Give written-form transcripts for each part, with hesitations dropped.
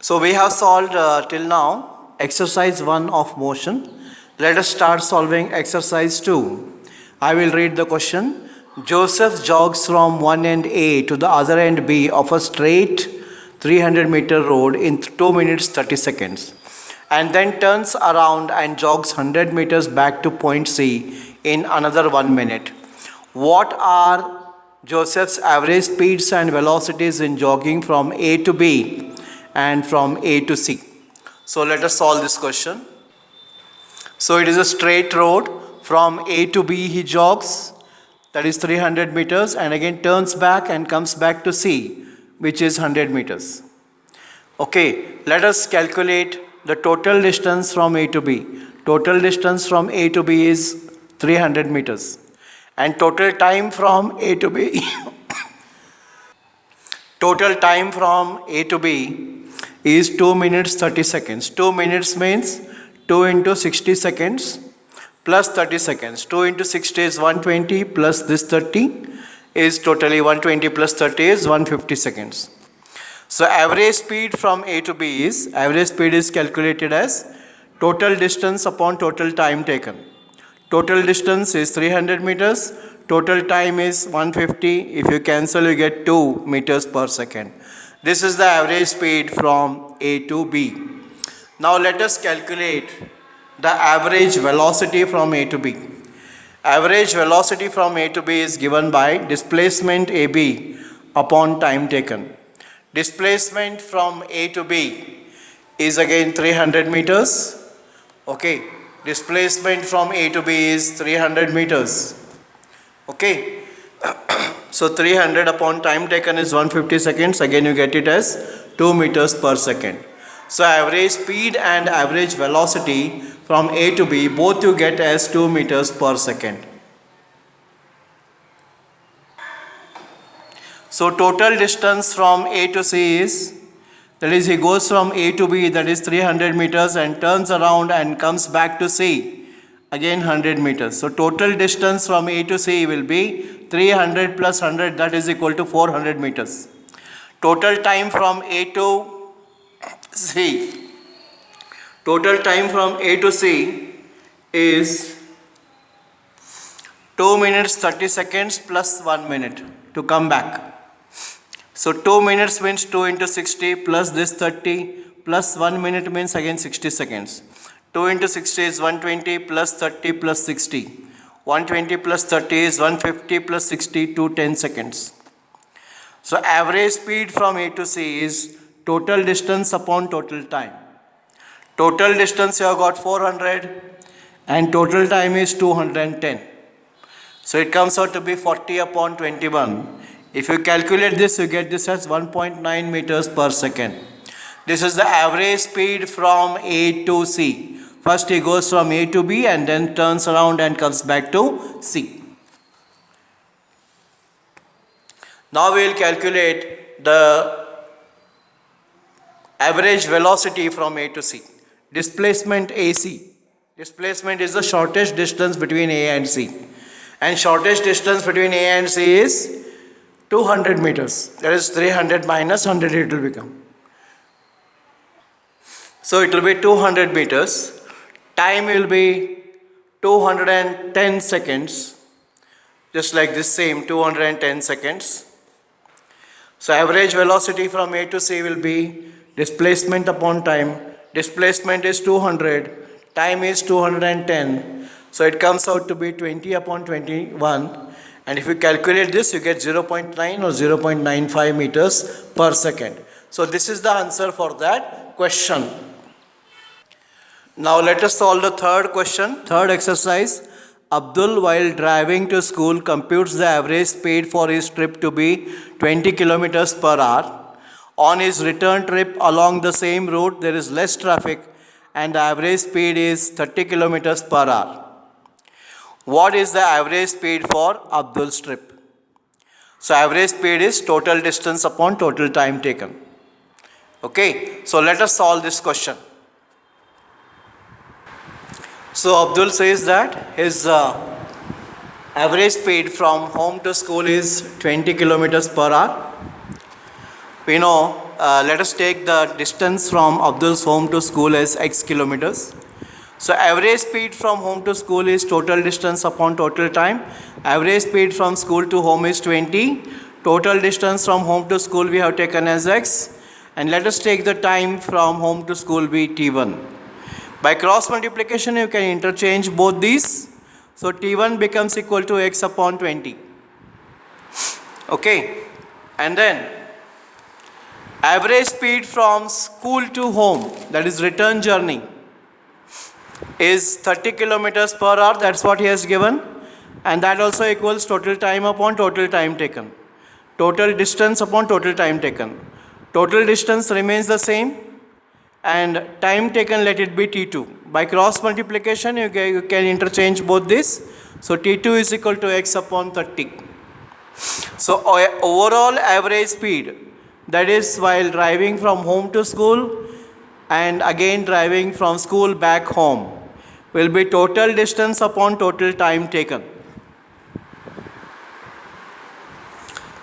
So we have solved till now exercise 1 of motion. Let us start solving exercise 2. I will read the question. Joseph jogs from one end A to the other end B of a straight 300-meter road in 2 minutes 30 seconds and then turns around and jogs 100 meters back to point C in another 1 minute. What are Joseph's average speeds and velocities in jogging from A to B and from A to C? So let us solve this question. So it is a straight road. From A to B he jogs, that is 300 meters, and again turns back and comes back to C, which is 100 meters. Okay, let us calculate the total distance from A to B. Total distance from A to B is 300 meters. And total time from A to B total time from A to B is 2 minutes 30 seconds. 2 minutes means 2 into 60 seconds plus 30 seconds. 2 into 60 is 120 plus this 30 is totally 120 plus 30 is 150 seconds. So average speed from A to B is, average speed is calculated as total distance upon total time taken. Total distance is 300 meters, total time is 150. If you cancel, you get 2 meters per second. This is the average speed from A to B. Now let us calculate the average velocity from A to B. Average velocity from A to B is given by displacement AB upon time taken. Displacement from A to B is again 300 meters. Okay, displacement from A to B is 300 meters. Okay, so 300 upon time taken is 150 seconds. Again you get it as 2 meters per second. So average speed and average velocity from A to B both you get as 2 meters per second. So total distance from A to C is, that is he goes from A to B, that is 300 meters, and turns around and comes back to C, again 100 meters. So total distance from A to C will be 300 plus 100, that is equal to 400 meters. Total time from A to C, total time from A to C is 2 minutes 30 seconds plus 1 minute to come back. So 2 minutes means 2 into 60 plus this 30 plus 1 minute means again 60 seconds. 2 into 60 is 120 plus 30 plus 60. 120 plus 30 is 150 plus 60 to 10 seconds. So average speed from A to C is total distance upon total time. Total distance you have got 400 and total time is 210. So it comes out to be 40 upon 21. If you calculate this, you get this as 1.9 meters per second. This is the average speed from A to C. First he goes from A to B and then turns around and comes back to C. Now we will calculate the average velocity from A to C. Displacement AC. Displacement is the shortest distance between A and C. And shortest distance between A and C is 200 meters. That is 300 minus 100 it will become. So it will be 200 meters. Time will be 210 seconds. Just like this same 210 seconds. So average velocity from A to C will be displacement upon time. Displacement is 200. Time is 210. So it comes out to be 20 upon 21. And if you calculate this, you get 0.9 or 0.95 meters per second. So this is the answer for that question. Now let us solve the third question, third exercise. Abdul, while driving to school, computes the average speed for his trip to be 20 kilometers per hour. On his return trip along the same route, there is less traffic and the average speed is 30 kilometers per hour. What is the average speed for Abdul's trip? So average speed is total distance upon total time taken. Okay, so let us solve this question. So Abdul says that his average speed from home to school is 20 kilometers per hour. We know let us take the distance from Abdul's home to school as x kilometers. So average speed from home to school is total distance upon total time. Average speed from school to home is 20. Total distance from home to school we have taken as x. And let us take the time from home to school be t1. By cross multiplication you can interchange both these. So t1 becomes equal to x upon 20. Okay. And then average speed from school to home, that is return journey, is 30 kilometers per hour. That's what he has given. And that also equals total time upon total time taken. Total distance upon total time taken. Total distance remains the same. And time taken, let it be T2. By cross multiplication, you can interchange both this. So T2 is equal to x upon 30. So overall average speed, that is while driving from home to school and again driving from school back home, will be total distance upon total time taken.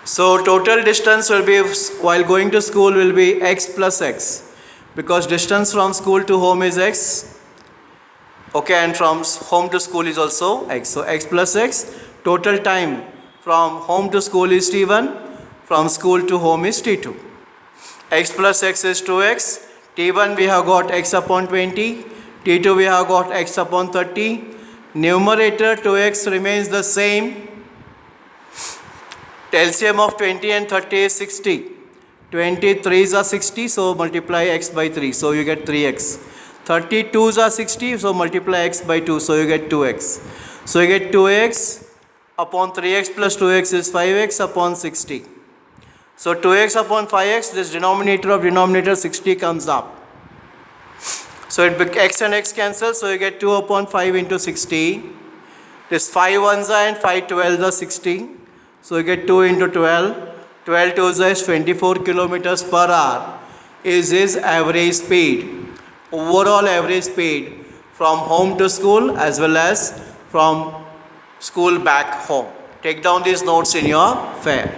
So total distance will be, while going to school, will be x plus x, because distance from school to home is x. Okay, and from home to school is also x. So x plus x. Total time from home to school is t1, from school to home is t2. X plus x is 2x. t1 we have got x upon 20. t2 we have got x upon 30. Numerator 2x remains the same. LCM of 20 and 30 is 60. 23s are 60, so multiply x by 3, so you get 3x. 32s are 60, so multiply x by 2, so you get 2x. So you get 2x upon 3x plus 2x is 5x upon 60. So 2x upon 5x, this denominator of denominator 60 comes up. So x and x cancel, so you get 2 upon 5 into 60. This 5 ones are and 5 12s are 60. So you get 2 into 12. 12 2s is 24 kilometers per hour is his average speed. Overall average speed from home to school as well as from school back home. Take down these notes in your fair.